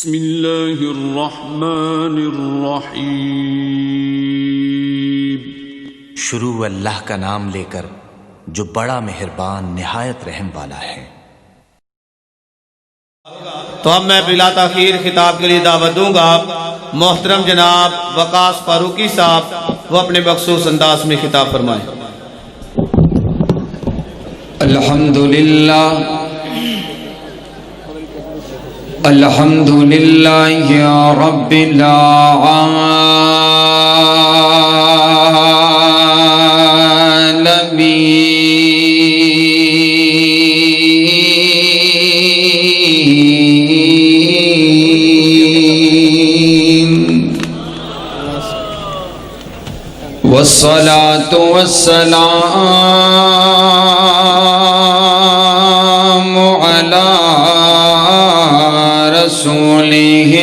بسم اللہ الرحمن الرحیم۔ شروع اللہ کا نام لے کر جو بڑا مہربان نہایت رحم والا ہے۔ تو اب میں بلا تاخیر خطاب کے لیے دعوت دوں گا محترم جناب وقاص فاروقی صاحب، وہ اپنے مخصوص انداز میں خطاب فرمائیں۔ الحمدللہ یا رب العالمین، والصلاة والسلام علی رسوله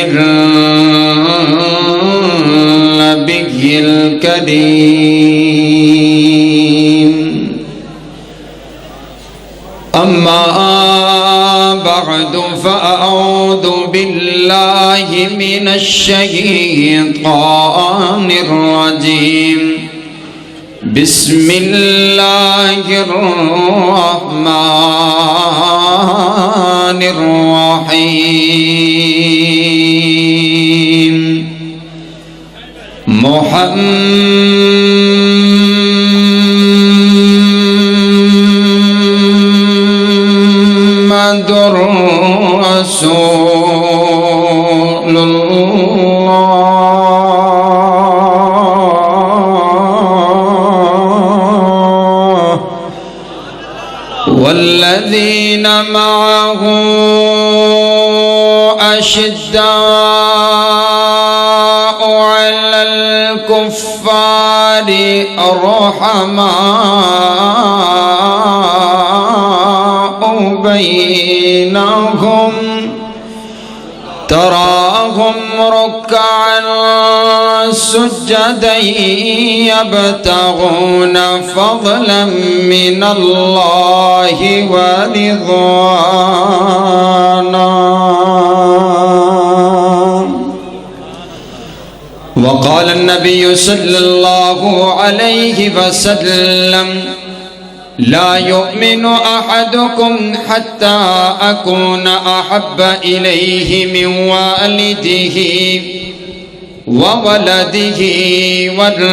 النبي الكريم، أما بعد فأعوذ بالله من الشيطان الرجيم، بسم الله الرحمن الرحيم، محمد رسول الله، والذين معه أشداء على الكفار رحماء بينهم، تراهم ركعا سجدا يبتغون فضلا من الله ورضوانا، وقال النبي صلى الله عليه وسلم: لا يؤمن أحدكم حتى أكون أحب إليه من والده وولده والناس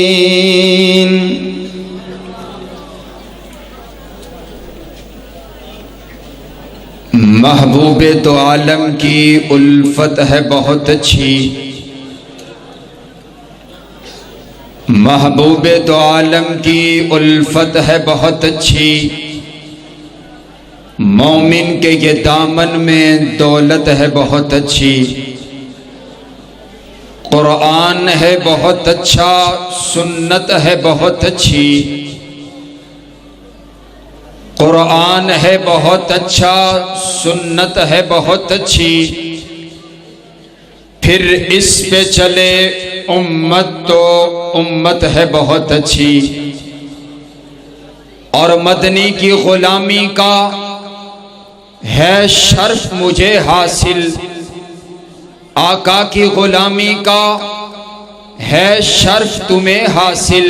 أجمعين۔ محبوب تو عالم کی الفت ہے بہت اچھی، محبوب تو عالم کی الفت ہے بہت اچھی، مومن کے یہ دامن میں دولت ہے بہت اچھی، قرآن ہے بہت اچھا، سنت ہے بہت اچھی، قرآن ہے بہت اچھا، سنت ہے بہت اچھی، پھر اس پہ چلے امت تو امت ہے بہت اچھی، اور مدنی کی غلامی کا ہے شرف مجھے حاصل، آقا کی غلامی کا ہے شرف تمہیں حاصل،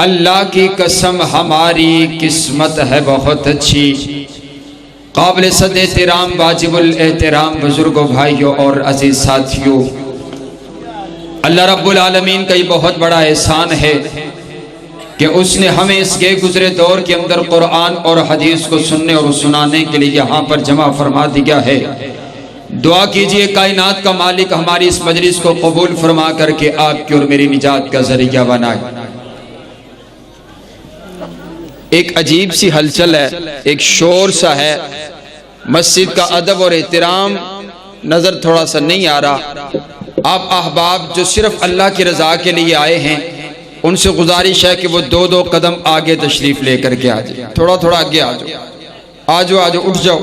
اللہ کی قسم ہماری قسمت ہے بہت اچھی۔ قابل صد احترام واجب الاحترام بزرگوں، بھائیوں اور عزیز ساتھیوں، اللہ رب العالمین کا یہ بہت بڑا احسان ہے کہ اس نے ہمیں اس کے گزرے دور کے اندر قرآن اور حدیث کو سننے اور سنانے کے لیے یہاں پر جمع فرما دیا ہے۔ دعا کیجئے کائنات کا مالک ہماری اس مجلس کو قبول فرما کر کے آپ کی اور میری نجات کا ذریعہ بنائے۔ ایک عجیب سی ہلچل ہے، ایک شور سا ہے، مسجد کا ادب اور احترام نظر تھوڑا سا نہیں آ رہا۔ آپ احباب جو صرف اللہ کی رضا کے لیے آئے ہیں، ان سے گزارش ہے کہ وہ دو دو قدم آگے تشریف لے کر کے آ جائیں، تھوڑا تھوڑا آگے آ جاؤ، آ جاؤ آ جاؤ، اٹھ جاؤ،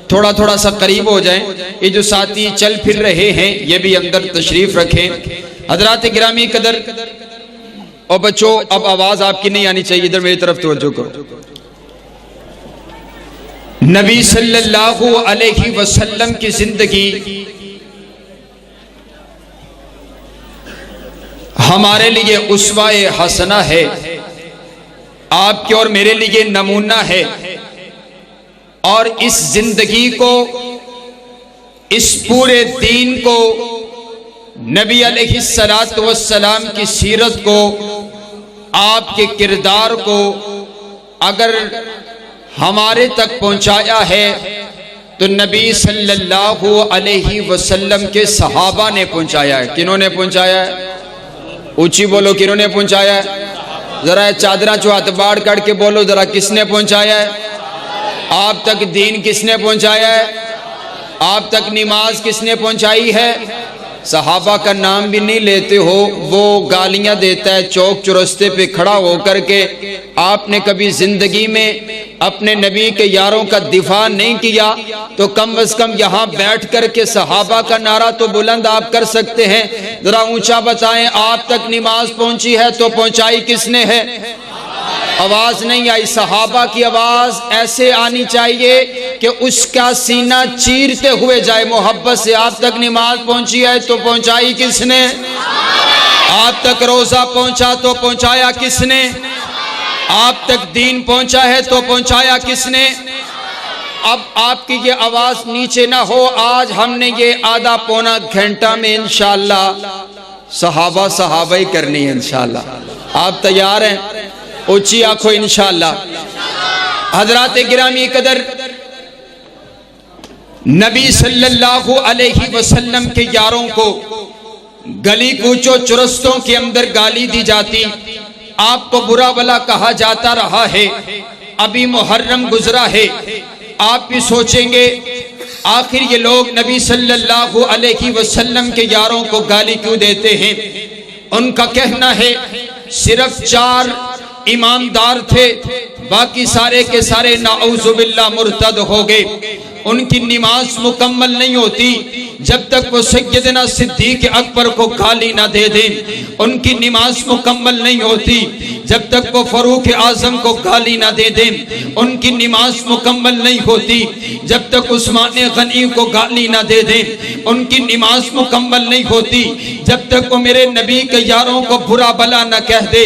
تھوڑا تھوڑا سا قریب ہو جائیں۔ یہ جو ساتھی چل پھر رہے ہیں یہ بھی اندر تشریف رکھیں۔ حضرات گرامی قدر، اور بچوں اب آواز آپ کی نہیں آنی چاہیے، ادھر میری طرف توجہ کرو۔ نبی صلی اللہ علیہ وسلم کی زندگی ہمارے لیے اسوہ حسنہ ہے، آپ کے اور میرے لیے نمونہ ہے، اور اس زندگی کو، اس پورے دین کو، نبی علیہ السلام کی سیرت کو، آپ کے کردار کو اگر ہمارے تک پہنچایا ہے تو نبی صلی اللہ علیہ وسلم کے صحابہ نے پہنچایا ہے۔ کنہوں نے پہنچایا ہے؟ اونچی بولو، کنہوں نے پہنچایا ہے؟ ذرا چادرہ چوہات باڑ کر کے بولو ذرا، کس نے پہنچایا ہے؟ آپ تک دین کس نے پہنچایا ہے؟ آپ تک نماز کس نے پہنچائی ہے؟ صحابہ کا نام بھی نہیں لیتے ہو، وہ گالیاں دیتا ہے چوک چرستے پہ کھڑا ہو کر کے۔ آپ نے کبھی زندگی میں اپنے نبی کے یاروں کا دفاع نہیں کیا تو کم از کم یہاں بیٹھ کر کے صحابہ کا نعرہ تو بلند آپ کر سکتے ہیں۔ ذرا اونچا بتائیں، آپ تک نماز پہنچی ہے تو پہنچائی کس نے ہے؟ آواز نہیں آئی۔ صحابہ کی آواز ایسے آنی چاہیے کہ اس کا سینہ چیرتے ہوئے جائے محبت سے۔ آپ تک نماز پہنچی ہے تو پہنچائی کس نے؟ آپ تک روزہ پہنچا تو پہنچایا کس نے؟ آپ تک دین پہنچا ہے تو پہنچایا کس نے؟ اب آپ کی یہ آواز نیچے نہ ہو، آج ہم نے یہ آدھا پونا گھنٹہ میں انشاءاللہ صحابہ ہی کرنی ہے انشاءاللہ۔ آپ تیار ہیں؟ اونچی آنکھوں انشاءاللہ۔ حضرات گرامی قدر، نبی صلی اللہ علیہ وسلم کے یاروں کو گلی کوچوں چرستوں کے اندر گالی دی جاتی، آپ کو برا بلا کہا جاتا رہا ہے۔ ابھی محرم گزرا ہے، آپ بھی سوچیں گے آخر یہ لوگ نبی صلی اللہ علیہ وسلم کے یاروں کو گالی کیوں دیتے ہیں؟ ان کا کہنا ہے صرف 4 ایماندار تھے، باقی سارے کے سارے نعوذ باللہ مرتد ہو گئے۔ ان کی نماز مکمل نہیں ہوتی جب تک وہ سیدنا صدیق اکبر کو گالی نہ دے دیں، ان کی نماز مکمل نہیں ہوتی جب تک وہ فاروق اعظم کو گالی نہ دے دیں، ان کی نماز مکمل نہیں ہوتی جب تک عثمان غنی کو گالی نہ دے دیں، ان کی نماز مکمل نہیں ہوتی جب تک وہ میرے نبی کے یاروں کو برا بلا نہ کہہ دے۔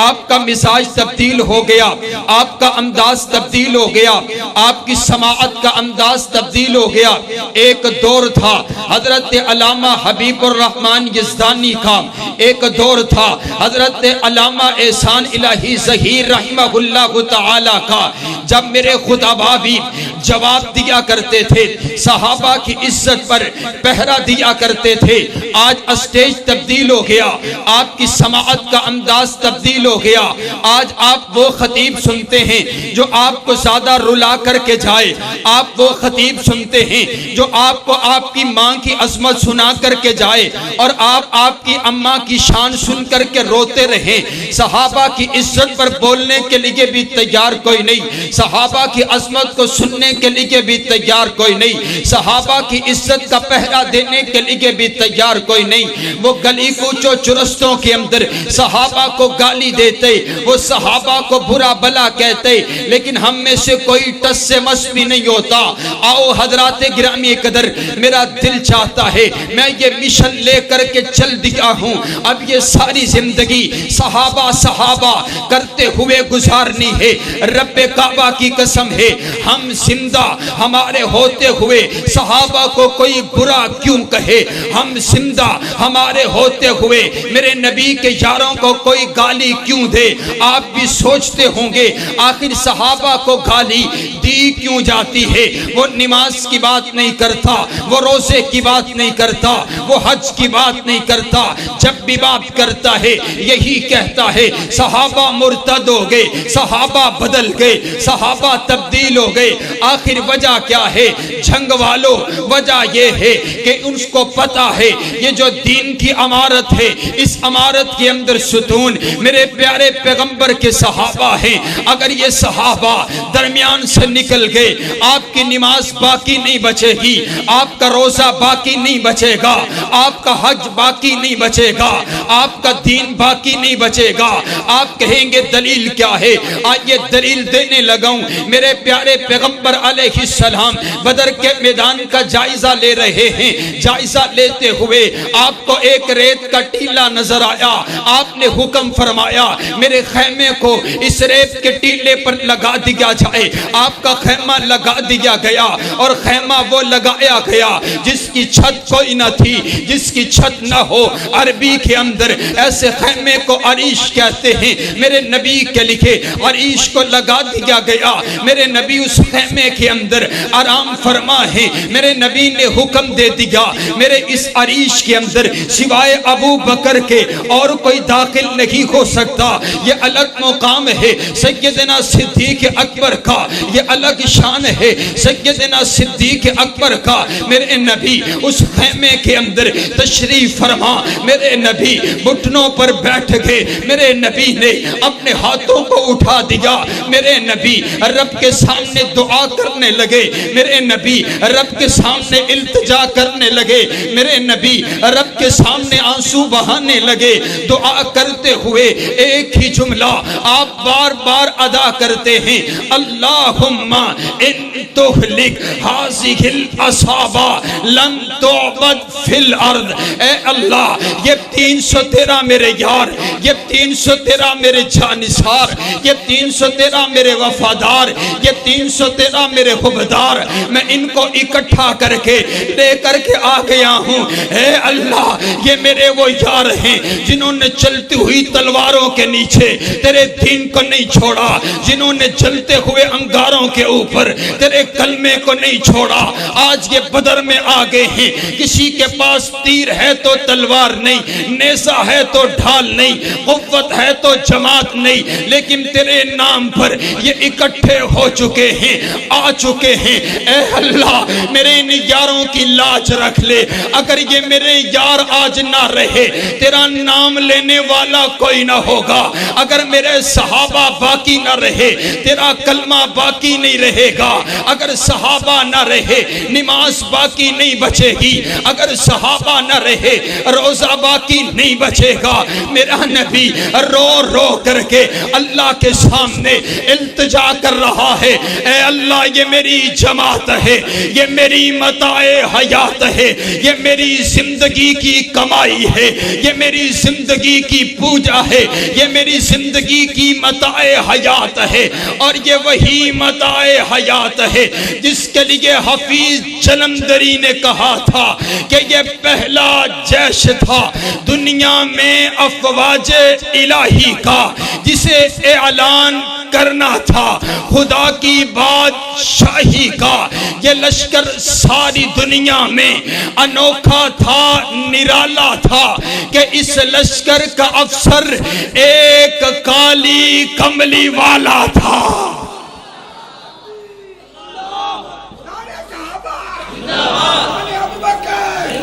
آپ کا مزاج تبدیل ہو گیا، آپ کا انداز تبدیل ہو گیا، آپ کی سماعت کا انداز تبدیل ہو گیا۔ ایک دور تھا حضرت علامہ حبیب الرحمن یزدانی کا، ایک دور تھا حضرت علامہ احسان الہی ظہیر رحمہ اللہ تعالی کا، جب میرے خطبہ بھی جواب دیا کرتے تھے، صحابہ کی عزت پر پہرا دیا کرتے تھے۔ آج اسٹیج تبدیل ہو گیا، آپ کی سماعت کا انداز تبدیل ہو گیا۔ آج آپ وہ خطیب سنتے ہیں جو آپ کو زیادہ رلا کر کے جائے، آپ وہ خطیب سنتے ہیں جو آپ کو آپ کی ماں کی عظمت سنا کر کے جائے اور آپ کی اماں کی شان سن کر کے روتے رہیں۔ صحابہ کی عزت پر بولنے کے لیے بھی تیار کوئی نہیں، صحابہ کی عظمت کو سننے کے لیے بھی تیار کوئی نہیں، صحابہ کی عزت کا پہرا دینے کے لیے بھی تیار کوئی نہیں۔ وہ گلی کوچوں چرستوں کے اندر صحابہ کو گالی دیتے، وہ صحابہ کو برا بلا کہتے، لیکن ہم میں سے کوئی ٹس سے مس بھی نہیں ہوتا۔ آؤ حضرات گرامی قدر، میرا دل چاہتا ہے میں یہ مشن لے کر کے چل دیا ہوں، اب یہ ساری زندگی صحابہ کرتے ہوئے گزارنی ہے۔ رب کعبہ کی قسم ہے، ہم زندہ ہمارے ہوتے ہوئے صحابہ کو کوئی برا کیوں کہے، ہم زندہ ہمارے ہوتے ہوئے میرے نبی کے یاروں کو کوئی گالی کیوں دے۔ آپ بھی سوچتے ہوں گے آخر صحابہ کو گالی دی کیوں جاتی ہے؟ وہ نماز کی بات نہیں کرتا، وہ روزے کی بات نہیں کرتا، وہ حج کی بات نہیں کرتا، جب بھی بات کرتا ہے یہی کہتا ہے صحابہ مرتد ہو گئے، صحابہ بدل گئے، صحابہ تبدیل ہو گئے. آخر وجہ کیا ہے جنگ والوں؟ وجہ یہ ہے کہ ان کو پتا ہے یہ جو دین کی عمارت ہے اس عمارت کے اندر ستون میرے پیارے پیغمبر کے صحابہ ہیں. اگر یہ صحابہ درمیان سے نکل گئے آپ کی نماز باقی نہیں بچے گی, آپ کا روزہ باقی نہیں بچے گا, آپ کا حج باقی نہیں بچے گا, آپ کا دین باقی نہیں بچے گا. آپ کہیں گے دلیل کیا ہے؟ آئیے دلیل دینے لگاؤں. میرے پیارے پیغمبر علیہ السلام بدر کے میدان کا جائزہ لے رہے ہیں. جائزہ لیتے ہوئے آپ کو ایک ریت کا ٹیلہ نظر آیا. آپ نے حکم فرمایا میرے خیمے کو اس ریت کے ٹیلے پر لگا دیا جائے. آپ کا خیمہ لگا دیا گیا اور خیمہ وہ لگایا گیا جس کی چھت کوئی نہ تھی, جس کی چھت نہ ہو. عربی کے اندر ایسے خیمے کو عریش کہتے ہیں. میرے نبی کے لکھے عریش کو لگا دیا گیا. میرے نبی اس خیمے کے اندر آرام فرما ہے. میرے نبی نے حکم دے دیا میرے اس عریش کے اندر سوائے ابو بکر کے اور کوئی داخل نہیں ہو سکتا. یہ الگ مقام ہے سیدنا صدیق اکبر کا, یہ الگ شان ہے سیدنا صدیق اکبر کا. میرے نبی اس خیمے کے اندر تشریف فرما. میرے نبی گھٹنوں پر بیٹھ گئے. میرے نبی نے اپنے ہاتھوں کو اٹھا دیا. میرے نبی رب کے سامنے دعا کرنے لگے. میرے نبی رب کے سامنے التجا کرنے لگے. میرے نبی رب کے سامنے آنسو بہانے لگے. دعا کرتے ہوئے ایک ہی جملہ آپ بار بار ادا کرتے ہیں, اللہم ان تہلک ہذہ العصابہ لن تعبد فی الارض. اے اللہ یہ 313 میرے یار, یہ 313 میرے جانثار, یہ 313 میرے وفادار, یہ 313 میرے حبدار, میں ان کو اکٹھا کر کے لے کر کے آ گیا ہوں. اے اللہ یہ میرے وہ یار ہیں جنہوں نے چلتی ہوئی تلواروں کے نیچے تیرے دین کو نہیں چھوڑا, جنہوں نے چلتے ہوئے انگاروں کے اوپر تیرے کلمے کو نہیں چھوڑا. آج یہ بدر میں آ گئے ہیں. کسی کے پاس تیر ہے تو تلوار نہیں, نیزہ ہے تو ڈھال نہیں, قوت ہے تو جماعت نہیں, لیکن تیرے نام پر یہ اکٹھے ہو چکے ہیں, آ چکے ہیں. اے اللہ میرے ان یاروں کی لاج رکھ لے. اگر یہ میرے یار آج نہ رہے تیرا نام لینے والا کوئی نہ ہوگا. اگر میرے صحابہ باقی نہ رہے تیرا کلمہ باقی نہیں رہے گا. اگر صحابہ نہ رہے نماز باقی نہیں بچے گی. اگر صحابہ نہ رہے روزہ باقی نہیں بچے گا. میرا نبی رو رو کر کے اللہ کے سامنے التجا کر رہا ہے, اے اللہ یہ میری جماعت ہے, یہ میری متاع حیات ہے, یہ میری زندگی کی کمائی ہے, یہ میری زندگی کی پوجا ہے, یہ میری زندگی کی متاع حیات ہے. اور یہ وہی متاع حیات ہے جس کے لیے حفیظ جلندری نے کہا تھا کہ یہ پہلا جیش تھا دنیا میں افواج الہی کا جسے اعلان کرنا تھا خدا کی بادشاہی کا. یہ لشکر ساری دنیا میں انوکھا تھا, نرالا تھا کہ اس لشکر کا افسر ایک کالی کملی والا تھا.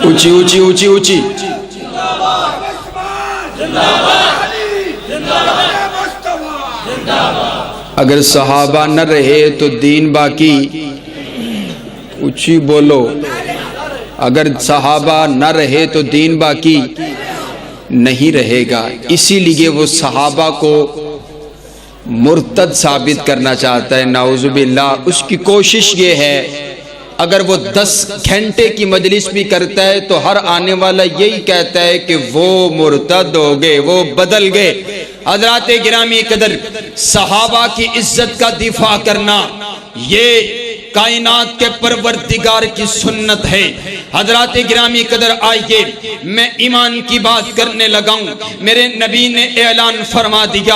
اونچی اونچی اونچی اونچی. اگر صحابہ نہ رہے تو دین باقی. اونچی بولو. اگر صحابہ نہ رہے تو دین باقی نہیں رہے گا. اسی لیے وہ صحابہ کو مرتد ثابت کرنا چاہتا ہے, نعوذ باللہ. اس کی کوشش یہ ہے اگر وہ 10 گھنٹے کی مجلس بھی کرتا ہے تو ہر آنے والا یہی کہتا ہے کہ وہ مرتد ہو گئے, وہ بدل گئے. حضرات گرامی قدر, صحابہ کی عزت کا دفاع کرنا یہ کائنات کے پروردگار کی سنت ہے. حضرات گرامی قدر آئیے میں ایمان کی بات کرنے لگا ہوں۔ میرے نبی نے اعلان فرما دیا،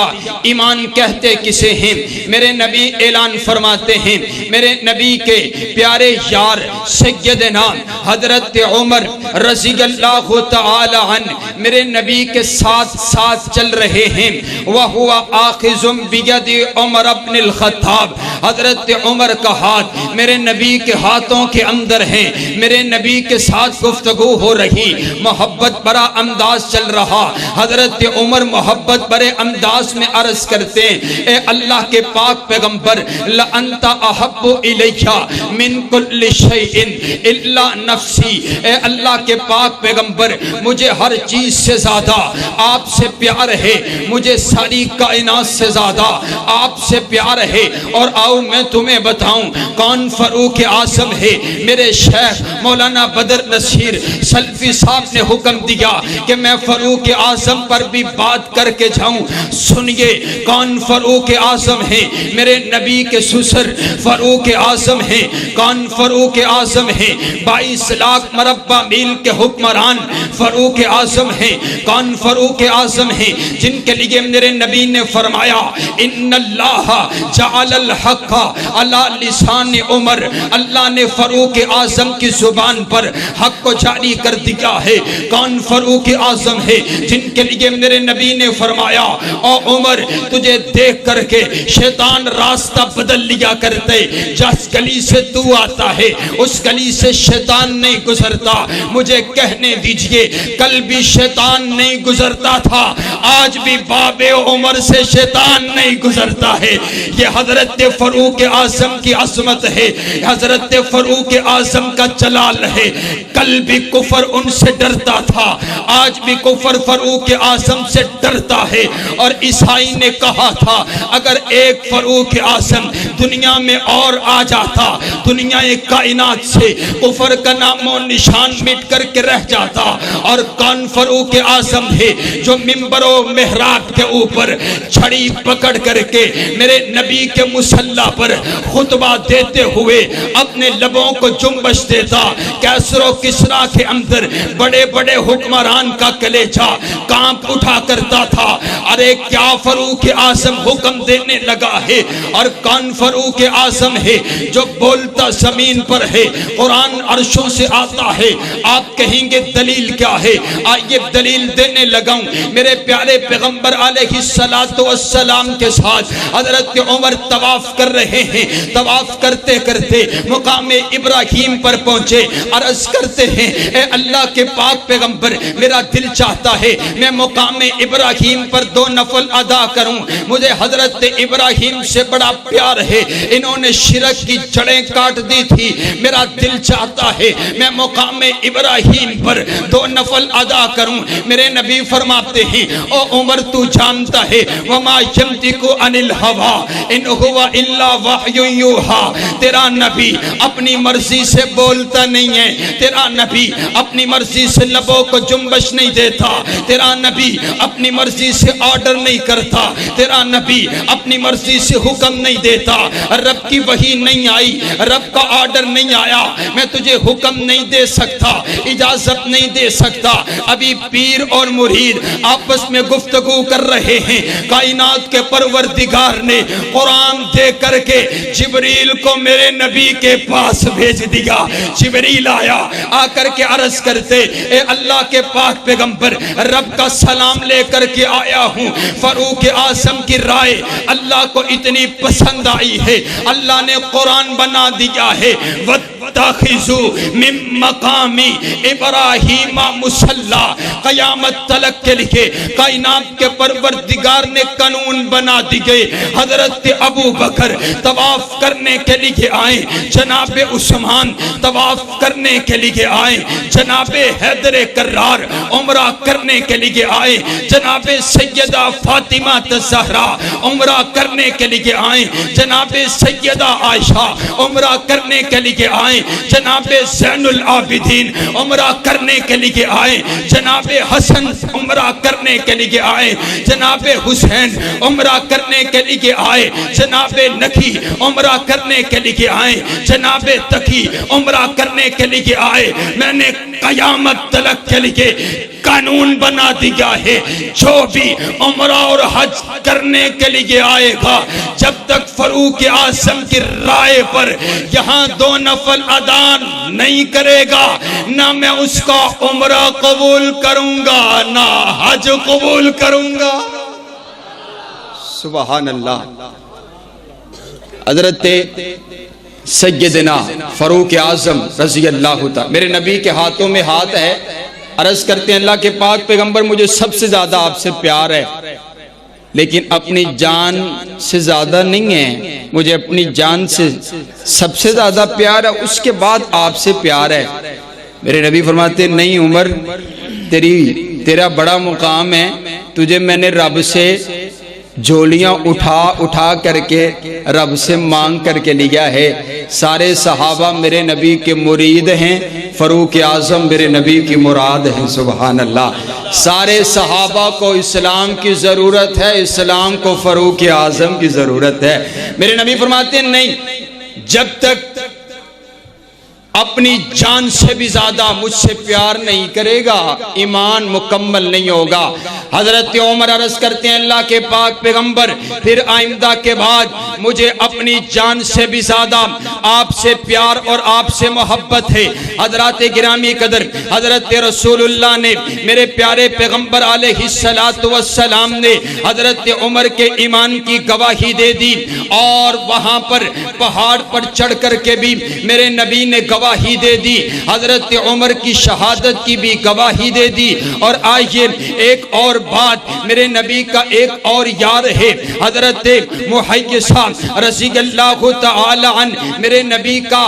ایمان کہتے کسے ہیں؟ میرے نبی اعلان فرماتے ہیں، میرے نبی کے پیارے یار سیدنا حضرت عمر رضی اللہ تعالی عنہ میرے نبی کے ساتھ ساتھ چل رہے ہیں۔ وَهُوَ آخِذٌ بِيَدِ عمر بن الخطاب، حضرت عمر کا ہاتھ میرے نبی کے ہاتھوں کے اندر ہیں، میرے نبی کے ساتھ گفتگو ہو رہی، محبت برا انداز چل رہا۔ حضرت عمر محبت برے انداز میں عرض کرتے ہیں، اے اللہ کے پاک پیغمبر، لَأَنْتَ أَحَبُّ إِلَيَّ مِنْ كُلِّ شَيْءٍ إِلَّا نَفْسِي، اے اللہ کے پاک پیغمبر مجھے ہر چیز سے زیادہ آپ سے پیار ہے، مجھے ساری کائنات سے زیادہ آپ سے پیار ہے۔ اور آؤ میں تمہیں بتاؤں کون فاروق اعظم ہے۔ میرے شیخ مولانا بدر نصیر سلفی صاحب نے حکم دیا کہ میں فاروق اعظم پر بھی بات کر کے جاؤں۔ سنیے کون فاروق اعظم ہے؟ میرے نبی کے سسر فاروق اعظم ہیں۔ کون فاروق اعظم ہیں؟ 22 لاکھ مربع میل کے حکمران فاروق اعظم ہیں۔ کون فاروق اعظم ہیں؟ جن کے لیے میرے نبی نے فرمایا، ان اللہ جعل الحق علی لسان عمر، اللہ نے فاروق اعظم کی زبان پر حق کو جاری کر دیا ہے۔ کون فاروق اعظم ہے؟ جن کے لیے میرے نبی نے فرمایا، او عمر تجھے دیکھ کر کے شیطان راستہ بدل لیا کرتے، جس گلی سے تو آتا ہے اس گلی سے شیطان نہیں گزرتا۔ مجھے کہنے دیجئے کل بھی شیطان نہیں گزرتا تھا، آج بھی باب عمر سے شیطان نہیں گزرتا ہے۔ یہ حضرت فاروق اعظم کی عظمت ہے، حضرت فاروق اعظم کا جلال ہے۔ کل بھی کفر ان سے ڈرتا تھا، آج بھی کفر فاروق اعظم سے ڈرتا ہے۔ اور عیسائی نے کہا تھا اگر ایک فاروق اعظم دنیا میں اور آ جاتا، دنیا کائنات سے کفر کا نام و نشان مٹ کر کے رہ جاتا۔ اور کون فاروق اعظم ہے جو منبر و محراب کے اوپر چھڑی پکڑ کر کے میرے نبی کے مصلی پر خطبہ دیتے ہوئے اپنے لبوں کو جنبش دیتا۔ کیسر و کسرا کے اندر بڑے بڑے حکمران کا کلیجہ کانپ اٹھا کرتا تھا۔ ارے کیا فاروق اعظم حکم دینے لگا ہے؟ اور کون فاروق اعظم ہے جو بولتا زمین پر ہے، قرآن عرشوں سے آتا ہے؟ آپ کہیں گے دلیل کیا ہے؟ آئیے دلیل دینے لگا ہوں۔ میرے پیارے پیغمبر علیہ السلام کے ساتھ حضرت عمر طواف کر رہے ہیں، طواف کرتے کرتے مقام ابراہیم پر پہنچے، عرض کرتے ہیں اے اللہ کے پاک پیغمبر میرا دل چاہتا ہے میں مقام ابراہیم پر 2 نفل ادا کروں، مجھے حضرت ابراہیم سے بڑا پیار ہے، انہوں نے شرک کی جڑیں کاٹ دی تھی، میرا دل چاہتا ہے میں مقام ابراہیم پر 2 نفل ادا کروں۔ میرے نبی فرماتے ہیں او عمر تو جانتا ہے وما ينطق عن الهوى ان هو الا وحی یوحى، تیرا نبی اپنی مرضی سے بولتا نہیں ہے، تیرا نبی اپنی مرضی سے لبوں کو جنبش نہیں دیتا، تیرا نبی اپنی مرضی سے آرڈر نہیں کرتا، تیرا نبی اپنی مرضی سے حکم نہیں دیتا۔ رب کی وحی نہیں آئی، رب کا آرڈر نہیں آیا، میں تجھے حکم نہیں دے سکتا، اجازت نہیں دے سکتا۔ ابھی پیر اور مرید آپس میں گفتگو کر رہے ہیں، کائنات کے پروردگار نے قرآن دے کر کے جبریل کو میرے نبی کے پاس بھیج دیا۔ جبریل آیا، آ کر کے عرض کرتے اے اللہ کے پاک پیغمبر رب کا سلام لے کر کے آیا ہوں، فاروق اعظم کی رائے اللہ کو اتنی پسند آئی ہے، اللہ نے قرآن بنا دیا ہے، وَاتَّخِذُوا مِن مَّقَامِ ابراہیم مصلی، قیامت تلک کے لیے کائنات کے پروردگار نے قانون بنا دیے۔ حضرت ابو بکر طواف کرنے کے لیے آئے، جناب عثمان طواف کرنے کے لیے آئے، جناب حیدر کرار عمرہ کرنے کے لیے آئے، جناب سیدہ فاطمہ الزہرا عمرہ کرنے کے لیے آئے، جناب سیدہ عائشہ عمرہ کرنے کے لیے آئے، آئیں جناب زین العابدین عمرہ کرنے کے لیے آئیں، جناب حسن عمرہ کرنے کے لیے آئیں، جناب حسین عمرہ کرنے کے لیے آئے، جناب نکی عمرہ کرنے کے لیے آئے، جناب تقی عمرہ کرنے کے لیے آئے۔ میں نے قیامت تلک کے لیے قانون بنا دیا ہے، جو بھی عمرہ اور حج کرنے کے لیے آئے گا، جب تک فاروق اعظم کی رائے پر یہاں 2 نفل ادان نہیں کرے گا، نہ میں اس کا عمرہ قبول کروں گا نہ حج قبول کروں گا۔ سبحان اللہ۔ حضرت سیدنا فاروق اعظم رضی اللہ تعالی، میرے نبی کے ہاتھوں میں ہاتھ ہے، عرض کرتے ہیں اللہ کے پاک پیغمبر مجھے سب سے زیادہ آپ سے پیار ہے، لیکن اپنی جان سے زیادہ نہیں ہے، مجھے اپنی جان سے سب سے زیادہ پیار ہے، اس کے بعد آپ سے پیار ہے۔ میرے نبی فرماتے ہیں نہیں عمر، تیرا بڑا مقام ہے، تجھے میں نے رب سے جھولیاں اٹھا کر کے رب سے مانگ کر کے لیا ہے۔ سارے صحابہ میرے نبی کے مرید ہیں، فاروق اعظم میرے نبی کی مراد ہیں۔ سبحان اللہ۔ سارے صحابہ کو اسلام کی ضرورت ہے، اسلام کو فاروق اعظم کی ضرورت ہے۔ میرے نبی فرماتے ہیں نہیں، جب تک اپنی جان سے بھی زیادہ مجھ سے پیار نہیں کرے گا، ایمان مکمل نہیں ہوگا۔ حضرت عمر عرض کرتے ہیں اللہ کے پاک پیغمبر پھر آئندہ کے بعد مجھے اپنی جان سے بھی زیادہ آپ سے پیار اور آپ سے محبت ہے۔ حضرات گرامی قدر، حضرت رسول اللہ نے، میرے پیارے پیغمبر علیہ السلام نے حضرت عمر کے ایمان کی گواہی دے دی، اور وہاں پر پہاڑ پر چڑھ کر کے بھی میرے نبی نے گواہی دے دی، حضرت عمر کی شہادت کی بھی گواہی دے دی۔ اور آئیے ایک اور بات، میرے نبی کا ایک اور یار ہے حضرت محیصہ رضی اللہ تعالی عنہ، میرے نبی کا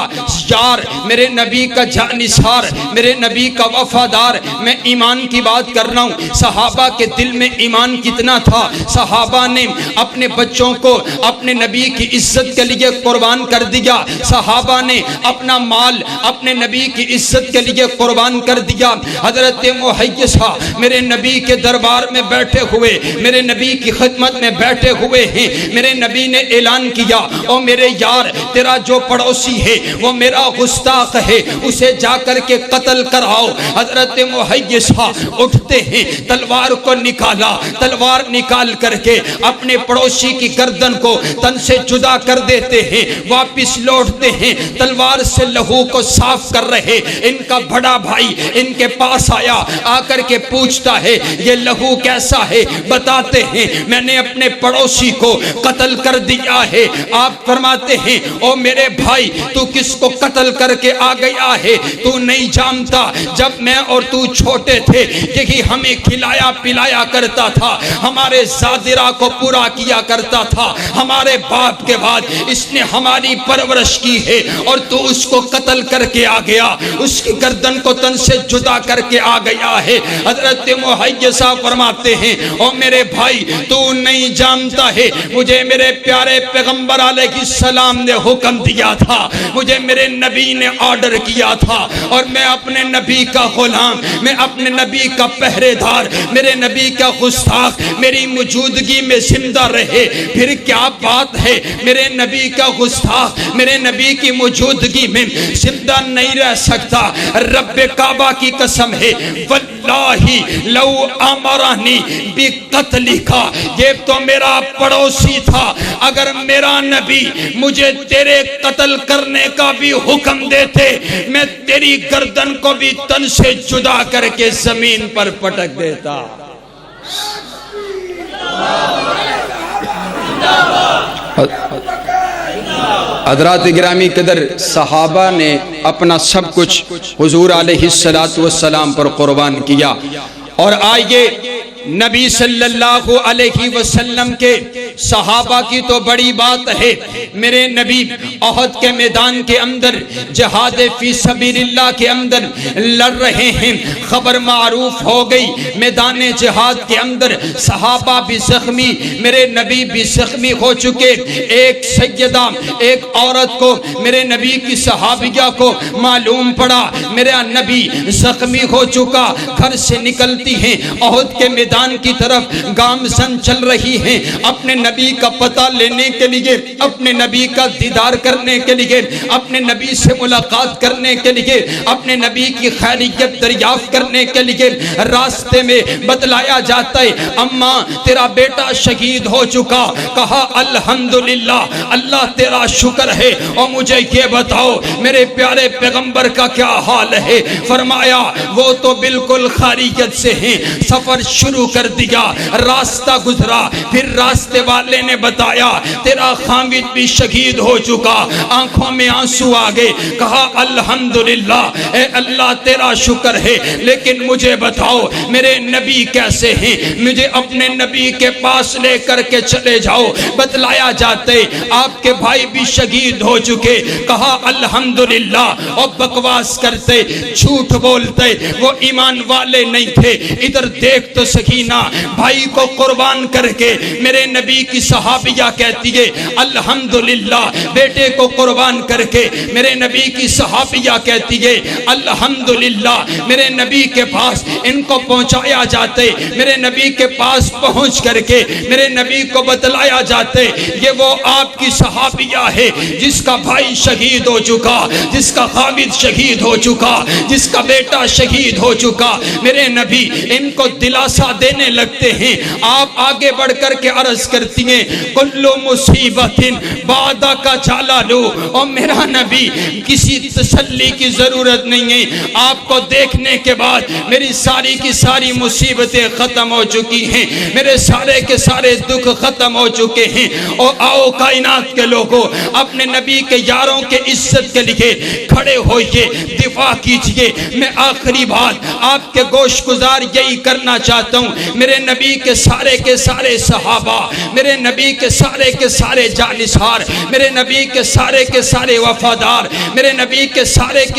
یار، میرے نبی کا جانثار، میرے نبی کا وفادار۔ میں ایمان کی بات کر رہا ہوں، صحابہ کے دل میں ایمان کتنا تھا، صحابہ نے اپنے بچوں کو اپنے نبی کی عزت کے لیے قربان کر دیا، صحابہ نے اپنا مال اپنے نبی کی عزت کے لیے قربان کر دیا۔ حضرت محیصہ میرے نبی کے دربار میں بیٹھے ہوئے، میرے نبی کی خدمت میں بیٹھے ہوئے ہیں، میرے نبی نے اعلان کیا او میرے یار، تیرا جو پڑوسی ہے وہ میرا گستاخ ہے، اسے جا کر کے قتل کراؤ۔ حضرت محیصہ اٹھتے ہیں، تلوار کو نکالا، تلوار نکال کر کے اپنے پڑوسی کی گردن کو تن سے جدا کر دیتے ہیں، واپس لوٹتے ہیں، تلوار سے لہو کو صاف کر رہے۔ ان کا بڑا بھائی ان کے پاس آیا، آ کر کے پوچھتا ہے یہ لہو کیسا ہے؟ بتاتے ہیں میں نے اپنے پڑوسی کو قتل کر دیا ہے۔ آپ فرماتے ہیں او میرے بھائی، تو کس کو قتل کر کے آ گیا ہے؟ تو نہیں جانتا جب میں اور تو چھوٹے تھے یہی ہمیں کھلایا پلایا کرتا تھا، ہمارے زادرہ کو پورا کیا کرتا تھا، ہمارے باپ کے بعد اس نے ہماری پرورش کی ہے، اور تو اس کو قتل کر کے آ گیا، اس کی گردن کو تن سے جدا کر کے آ گیا ہے۔ حضرت محیصہ فرماتے ہیں او میرے بھائی، تو نہیں جانتا ہے مجھے میرے پیارے پیغمبر علیہ السلام نے حکم دیا تھا، مجھے میرے نبی نے آرڈر کیا تھا، اور میں اپنے نبی کا غلام، میں اپنے نبی کا پہرے دار، میرے نبی کا گستاخ میری موجودگی میں زندہ رہے۔ پھر کیا بات ہے، میرے نبی کا گستاخ میرے نبی کی موجودگی میں زندہ نہیں رہ سکتا۔ رب کعبہ کی قسم ہے واللہ لو امرنی بقتل کا، یہ تو میرا پڑوسی تھا، اگر میرا نبی مجھے تیرے قتل کرنے کا بھی حکم دیتے میں تیری گردن کو بھی تن سے جدا کر کے زمین پر پٹک دیتا۔ حضرات گرامی قدر، صحابہ نے اپنا سب کچھ حضور علیہ السلام پر قربان کیا۔ اور آئیے نبی صلی اللہ علیہ وسلم کے صحابہ کی تو بڑی بات ہے، میرے نبی احد کے میدان کے اندر جہاد فی سبیل اللہ کے اندر لڑ رہے ہیں، خبر معروف ہو گئی میدان جہاد کے اندر صحابہ بھی زخمی، میرے نبی بھی زخمی ہو چکے۔ ایک سیدہ، ایک عورت کو، میرے نبی کی صحابیہ کو معلوم پڑا میرا نبی زخمی ہو چکا، گھر سے نکلتی ہیں، احد کے میدان کی طرف گامزن چل رہی ہیں، اپنے نبی کا پتہ لینے کے لیے، اپنے نبی کا دیدار کرنے کے لیے، اپنے نبی سے ملاقات کرنے کے لیے، اپنے نبی کی خیریت دریافت کرنے کے لیے راستے میں بتلایا جاتا ہے اماں تیرا بیٹا شہید ہو چکا۔ کہا الحمدللہ، اللہ تیرا شکر ہے، اور مجھے یہ بتاؤ میرے پیارے پیغمبر کا کیا حال ہے؟ فرمایا وہ تو بالکل خیریت سے ہیں۔ سفر شروع کر دیا، راستہ گزرا، پھر راستے والے نے بتایا تیرا خامد بھی شہید ہو چکا۔ آنکھوں میں آنسو آ گئے، کہا الحمدللہ، اے اللہ تیرا شکر ہے، لیکن مجھے بتاؤ میرے نبی کیسے ہیں؟ مجھے اپنے نبی کے پاس لے کر کے چلے جاؤ۔ بتلایا جاتے آپ کے بھائی بھی شہید ہو چکے۔ کہا الحمدللہ، اور بکواس کرتے، جھوٹ بولتے، وہ ایمان والے نہیں تھے۔ ادھر دیکھ تو سکینہ بھائی کو قربان کر کے میرے نبی کی صحابیہ کہتی ہے الحمدللہ، بیٹے کو قربان کر کے میرے نبی کی صحابیہ کہتی ہے الحمدللہ۔ میرے نبی کے پاس ان کو پہنچایا جاتے، میرے نبی کے پاس پہنچ کر کے میرے نبی کو بتلایا جاتے یہ وہ آپ کی صحابیہ ہے جس کا بھائی شہید ہو چکا، جس کا خامد شہید ہو چکا، جس کا بیٹا شہید ہو چکا۔ میرے نبی ان کو دلاسا دینے لگتے ہیں۔ آپ آگے بڑھ کر کے عرض کرتی ہیں کل مصیبت بعد کا جلالو، اور میرا نبی کسی تسلی کی ضرورت نہیں ہے، آپ کو دیکھنے کے بعد میری ساری کی ساری مصیبتیں ختم ہو چکی ہیں، میرے سارے کے سارے دکھ ختم ہو چکے ہیں۔ اور آؤ کائنات کے لوگوں، اپنے نبی کے یاروں کے عزت کے لیے کھڑے ہوئیے، دفاع کیجئے۔ میں آخری بات آپ کے گوش گزار یہی کرنا چاہتا ہوں، میرے نبی کے سارے صحابہ، میرے نبی کے سارے جانصار، میرے نبی کے سارے وفادار، میرے نبی کے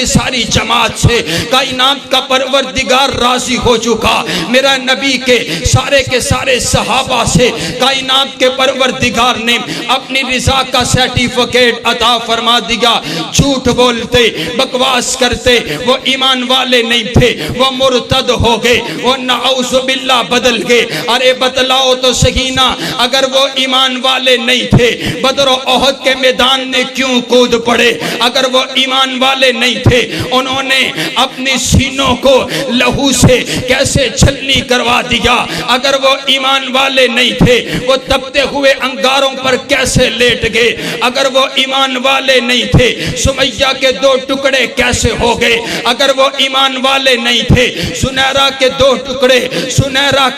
ساری جماعت سے کائنات کا پروردگار راضی ہو چکا۔ میرا نبی کے سارے صحابہ سے کائنات کے پروردگار نے اپنی رضا کا سرٹیفکیٹ عطا فرما دیا۔ جھوٹ بولتے، بکواس کرتے، وہ ایمان والے نہیں تھے، وہ مرتد ہو گئے، وہ نعوذ باللہ بدل گئے۔ ارے بتلاؤ تو سکینہ، اگر وہ ایمان والے نہیں تھے بدر و احد کے میدان میں کیوں کود پڑے؟ اگر وہ ایمان والے نہیں تھے انہوں نے اپنی سینوں کو لہو سے کیسے چھلنی کروا دیا؟ اگر وہ ایمان والے نہیں تھے وہ تپتے ہوئے انگاروں پر کیسے لیٹ گئے؟ اگر وہ ایمان والے نہیں تھے سمیہ کے 2 ٹکڑے کیسے ہو گئے؟ اگر وہ ایمان والے نہیں تھے سنیرہ کے 2 ٹکڑے، سنیرہ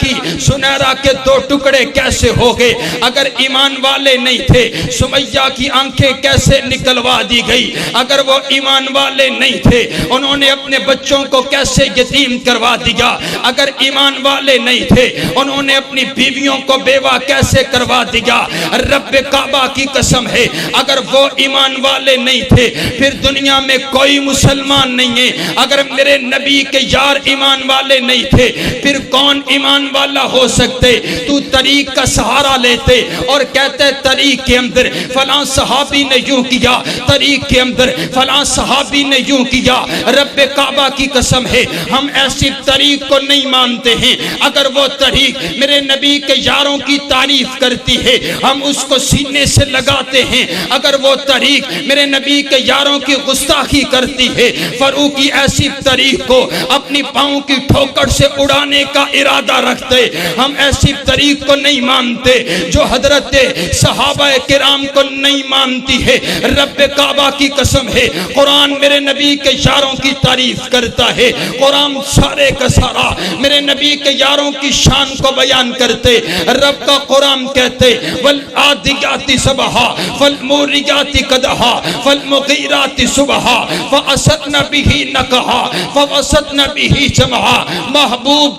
کے 2 ٹکڑے کیسے ہو گئے؟ اگر ایمان والے نہیں تھے سمیہ کی آنکھیں کیسے نکلوا دی گئی؟ اگر وہ ایمان والے نہیں تھے انہوں نے اپنے بچوں کو کیسے یتیم کروا دیا؟ اگر ایمان والے نہیں تھے انہوں نے اپنی بیویوں کو بیوہ کیسے کروا دیا؟ رب کعبہ کی قسم ہے اگر وہ ایمان والے نہیں تھے پھر دنیا میں کوئی مسلمان نہیں ہے۔ اگر میرے نبی کے یار ایمان والے نہیں تھے پھر کون ایمان والا ہو سکتے؟ تو طریق کا سہارا لیتے اور کہتے طریق کے اندر فلاں صحابی نے یوں کیا، طریق کے اندر فلاں صحابی نے یوں کیا۔ رب کعبہ کی قسم ہے ہم ایسی طریق کو نہیں مانتے ہیں۔ اگر وہ طریق میرے نبی کے یاروں کی تعریف کرتی ہے ہم اس کو سینے سے لگاتے ہیں۔ اگر وہ طریق میرے نبی کے یاروں کی گستاخی کرتی ہے فاروقی ایسی طریق کو اپنی پاؤں کی ٹھوکر سے اڑانے کا ارادہ رکھتے، ہم ایسی طریق کو نہیں مانتے جو حضرت صحابہ کرام کو نہیں مانتی ہے۔ رب کعبہ کی قسم ہے قرآن میرے نبی کے یاروں کی تعریف کرتا ہے، قرآن سارے کا سارا میرے نبی کے یاروں کی شان کو بیان کرتے۔ رب کا قرآن کہتے والعادیات صبحا فالموریات قدحا فالمغیرات صبحا فأسرن به نقحا فوسطن به جمعا۔ محبوب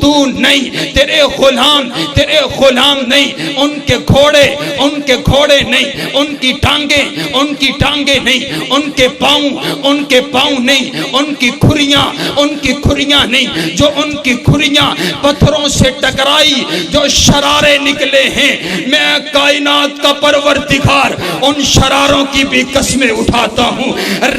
تو نہیں، تیرے غلام نہیں نہیں ان کے گھوڑے نہیں، ان کی ٹانگیں نہیں، ان کے پاؤں نہیں، ان کی کھریاں نہیں، جو ان کی کھریاں پتھروں سے ٹکرائی، جو شرارے نکلے ہیں، میں کائنات کا پروردگار ان شراروں کی بھی قسمیں اٹھاتا ہوں۔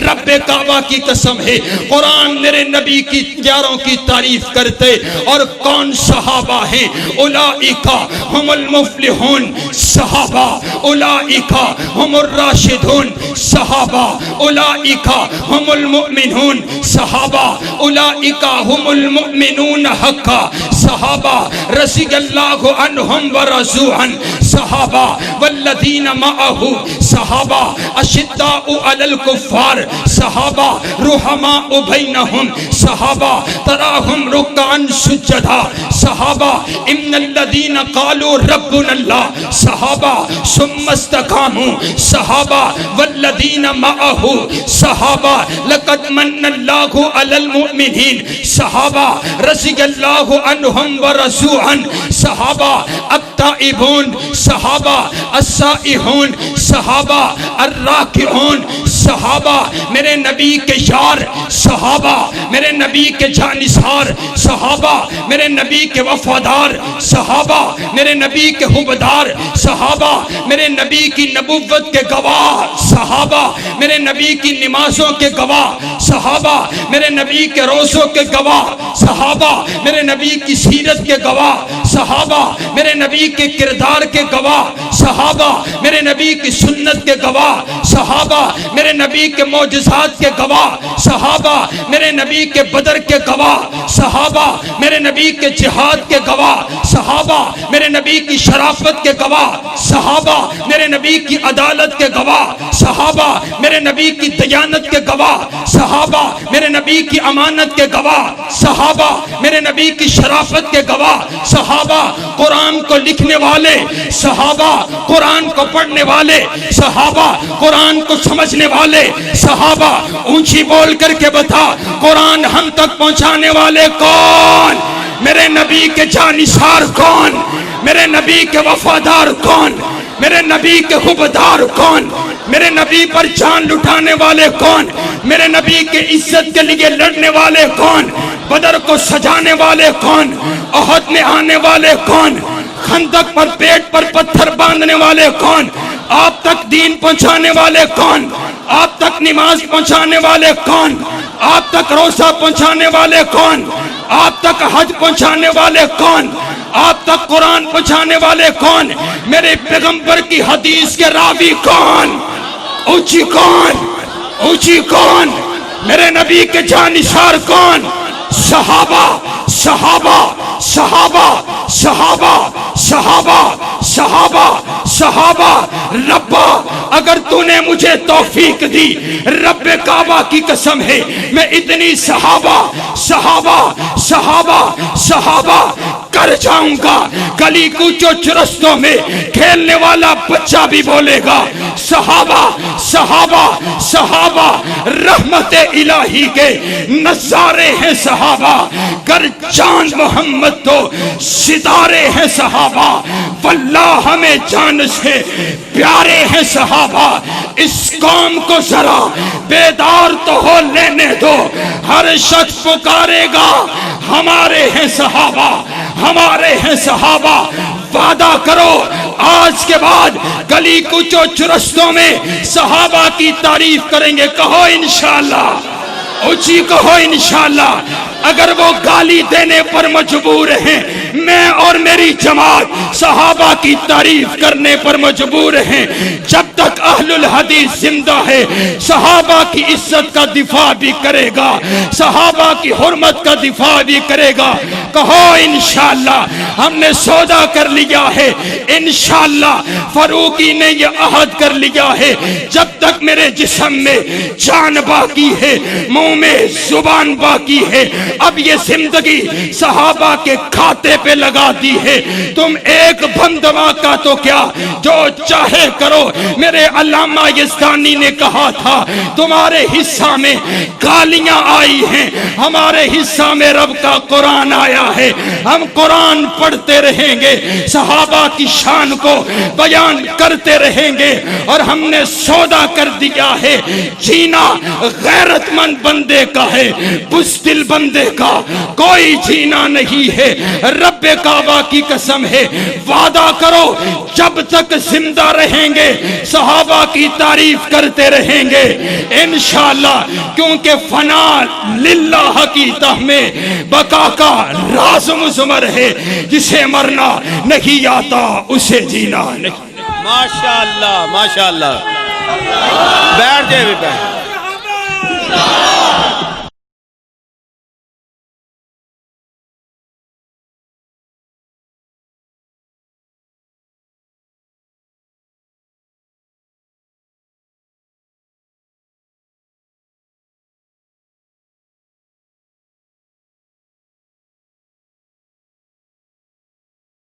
رب کعبہ کی قسم ہے، قرآن میرے نبی کی یاروں کی تعریف کرتے، اور کون صحابہ ہیں؟ اولئکا ہم المفلحون صحابہ، اولئکا ہم الراشدون صحابہ، اولئکا ہم المؤمنون صحابہ، اولئکا ہم المؤمنون حقا صحابہ، رضی اللہ عنہم ورضوا عنہ صحابہ، والذین معہ صحابہ، اشداء علی الکفار صحابہ، رحماء بینہم صحابہ، تراہم رکعا سجدا صحابہ، ان الذین قالوا ربنا اللہ صحابہ، ثم استقاموا صحابہ، والذین معہ صحابہ، لقد من اللہ علی المؤمنین صحابہ، رضی اللہ عنہم ورضوا عنہ صحابہ، التائبون صحابہ، السائحون صحابہ، الراکعون صحابہ، میرے نبی کے یار صحابہ، میرے نبی کے جانثار صحابہ، میرے نبی کے وفادار صحابہ، میرے نبی کے حبدار صحابہ، میرے نبی کی نبوت کے گواہ صحابہ، میرے نبی کی نمازوں کے گواہ صحابہ، میرے نبی کے روزوں کے گواہ صحابہ، میرے نبی کی سیرت کے گواہ صحابہ، میرے نبی کے کردار کے گواہ صحابہ، میرے نبی کی سنت کے گواہ صحابہ، میرے نبی کے معجزات کے گواہ صحابہ، میرے نبی کے بدر کے گواہ صحابہ، میرے نبی کے جہاد کے گواہ صحابہ، میرے نبی کی شرافت کے گواہ صحابہ، میرے نبی کی عدالت کے گواہ صحابہ، میرے نبی کی دیانت کے گواہ صحابہ، میرے نبی کی امانت کے گواہ صحابہ، میرے نبی کی شرافت کے گواہ صحابہ، قرآن کو لکھنے والے صحابہ، قرآن کو پڑھنے والے صحابہ، قرآن کو سمجھنے والے صحابہ۔ اونچی بول کر کے بتا، قرآن ہم تک پہنچانے والے کون؟ میرے نبی کے جانثار کون؟ میرے نبی کے وفادار کون؟ میرے نبی کے حبدار کون؟ میرے نبی پر جان لٹانے والے کون؟ میرے نبی کے عزت کے لیے لڑنے والے کون؟ بدر کو سجانے والے کون؟ احد میں آنے والے کون؟ خندق پر پیٹ پر پتھر باندھنے والے کون؟ آپ تک دین پہنچانے والے کون؟ آپ تک نماز پہنچانے والے کون؟ آپ تک روزہ پہنچانے والے کون؟ آپ تک حج پہنچانے والے کون؟ آپ تک قرآن پہنچانے والے کون؟ میرے پیغمبر کی حدیث کے راوی کون؟ اونچی کون؟ اونچی کون؟ میرے نبی کے جانثار کون؟ صحابہ صحابہ صحابہ صحابہ صحابہ صحابہ صحابہ۔ ربا اگر تو نے مجھے توفیق دی، رب کعبہ کی قسم ہے، میں اتنی صحابہ صحابہ صحابہ صحابہ کر جاؤں گا، گلی کوچوں چرستوں میں کھیلنے والا بچہ بھی بولے گا صحابہ صحابہ صحابہ۔ رحمت الہی کے نظارے ہیں صحابہ، گر چاند محمد تو ستارے ہیں صحابہ، واللہ ہمیں جان سے پیارے ہیں صحابہ۔ اس قوم کو ذرا بیدار تو ہو لینے دو، ہر شخص پکارے گا ہمارے ہیں صحابہ ہمارے ہیں صحابہ۔ وعدہ کرو آج کے بعد گلی کوچوں چرستوں میں صحابہ کی تعریف کریں گے، کہو انشاءاللہ، اونچی کہو انشاءاللہ۔ اگر وہ گالی دینے پر مجبور ہیں، میں اور میری جماعت صحابہ کی تعریف کرنے پر مجبور ہیں۔ جب تک اہل الحدیث زندہ ہے، صحابہ کی عزت کا دفاع بھی کرے گا، صحابہ کی حرمت کا دفاع بھی کرے گا۔ کہو انشاءاللہ، ہم نے سودا کر لیا ہے، انشاءاللہ فاروقی نے یہ عہد کر لیا ہے، جب تک میرے جسم میں جان باقی ہے، منہ میں زبان باقی ہے، اب یہ زندگی صحابہ کے کھاتے پہ لگا دی ہے۔ تم ایک بندوا کا تو کیا، جو چاہے کرو، میرے اللہ علامہ یزدانی نے کہا تھا تمہارے حصہ میں گالیاں آئی ہیں، ہمارے حصہ میں رب کا قرآن آیا ہے، ہم قرآن پڑھتے رہیں گے، صحابہ کی شان کو بیان کرتے رہیں گے، اور ہم نے سودا کر دیا ہے جینا غیرت مند بندے کا ہے، بزدل بندے کا کوئی جینا نہیں ہے۔ رب کعبہ کی قسم ہے، وعدہ کرو جب تک زندہ رہیں گے صحابہ کی تعریف کرتے رہیں گے انشاءاللہ، کیونکہ فنا للہ کی تہ میں بقا کا راز مضمر ہے، جسے مرنا نہیں آتا اسے جینا نہیں۔ ماشاءاللہ ماشاءاللہ، بیٹھ جائے بھی بیٹھ۔